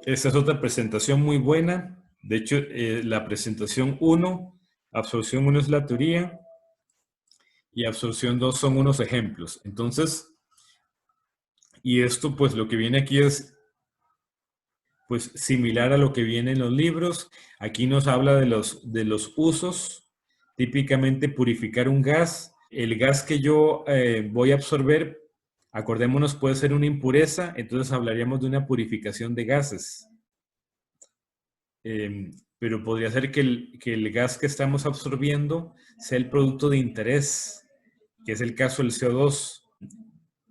Esta es otra presentación muy buena. De hecho, la presentación 1, absorción 1 es la teoría y absorción 2 son unos ejemplos. Entonces, y esto pues lo que viene aquí es pues similar a lo que viene en los libros. Aquí nos habla de los usos. Típicamente purificar un gas. El gas que yo voy a absorber, acordémonos, puede ser una impureza, entonces hablaríamos de una purificación de gases. Pero podría ser que el gas que estamos absorbiendo sea el producto de interés, que es el caso del CO2.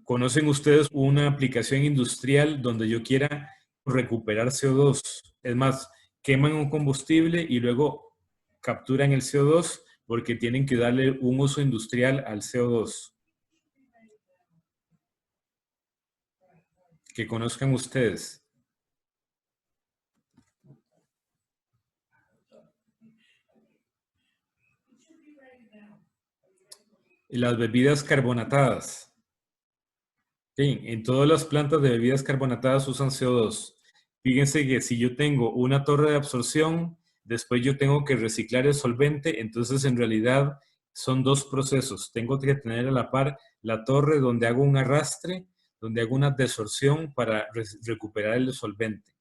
¿Conocen ustedes una aplicación industrial donde yo quiera recuperar CO2? Es más, queman un combustible y luego capturan el CO2 porque tienen que darle un uso industrial al CO2. Que conozcan ustedes. Las bebidas carbonatadas. Sí, en todas las plantas de bebidas carbonatadas usan CO2. Fíjense que si yo tengo una torre de absorción, después yo tengo que reciclar el solvente, entonces en realidad son dos procesos. Tengo que tener a la par la torre donde hago un arrastre, donde hago una desorción para recuperar el solvente.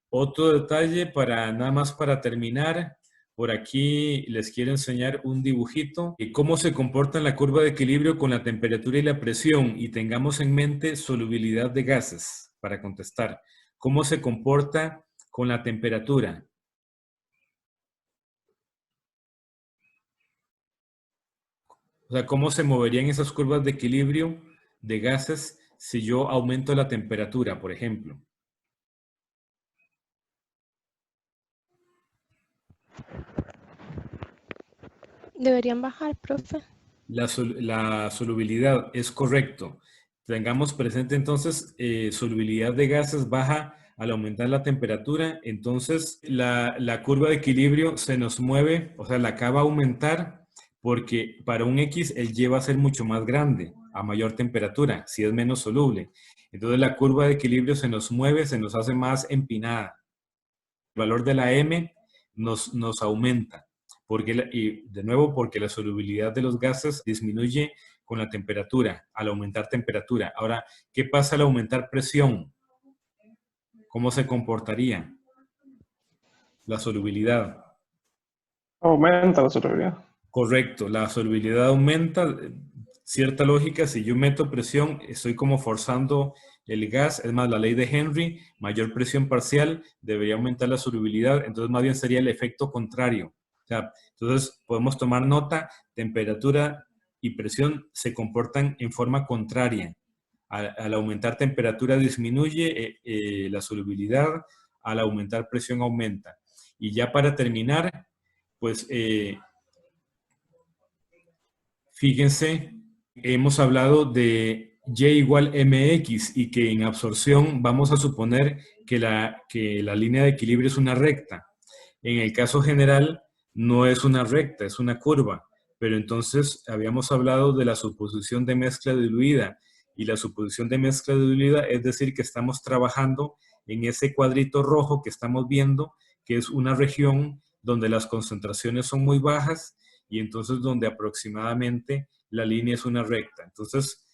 Otro detalle para nada más para terminar, por aquí les quiero enseñar un dibujito y cómo se comporta la curva de equilibrio con la temperatura y la presión y tengamos en mente solubilidad de gases para contestar. ¿Cómo se comporta con la temperatura? O sea, ¿cómo se moverían esas curvas de equilibrio de gases si yo aumento la temperatura, por ejemplo? Deberían bajar, profe. La solubilidad es correcto. Tengamos presente entonces, solubilidad de gases baja al aumentar la temperatura. Entonces, la curva de equilibrio se nos mueve, o sea, la acaba a aumentar porque para un X el Y va a ser mucho más grande a mayor temperatura, si es menos soluble. Entonces, la curva de equilibrio se nos mueve, se nos hace más empinada. El valor de la M nos aumenta. Y de nuevo, porque la solubilidad de los gases disminuye con la temperatura, al aumentar temperatura. Ahora, ¿qué pasa al aumentar presión? ¿Cómo se comportaría la solubilidad? Aumenta la solubilidad. Correcto, la solubilidad aumenta. Cierta lógica, si yo meto presión, estoy como forzando el gas. Es más, la ley de Henry, mayor presión parcial, debería aumentar la solubilidad. Entonces, más bien sería el efecto contrario. O sea, entonces, podemos tomar nota, temperatura y presión se comportan en forma contraria. Al aumentar temperatura disminuye la solubilidad, al aumentar presión aumenta. Y ya para terminar, pues fíjense, hemos hablado de Y igual mx y que en absorción vamos a suponer que la línea de equilibrio es una recta. En el caso general no es una recta, es una curva, pero entonces habíamos hablado de la suposición de mezcla diluida y la suposición de mezcla diluida es decir que estamos trabajando en ese cuadrito rojo que estamos viendo, que es una región donde las concentraciones son muy bajas y entonces donde aproximadamente la línea es una recta. Entonces,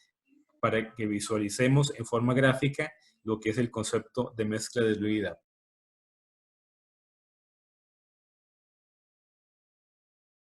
para que visualicemos en forma gráfica lo que es el concepto de mezcla diluida.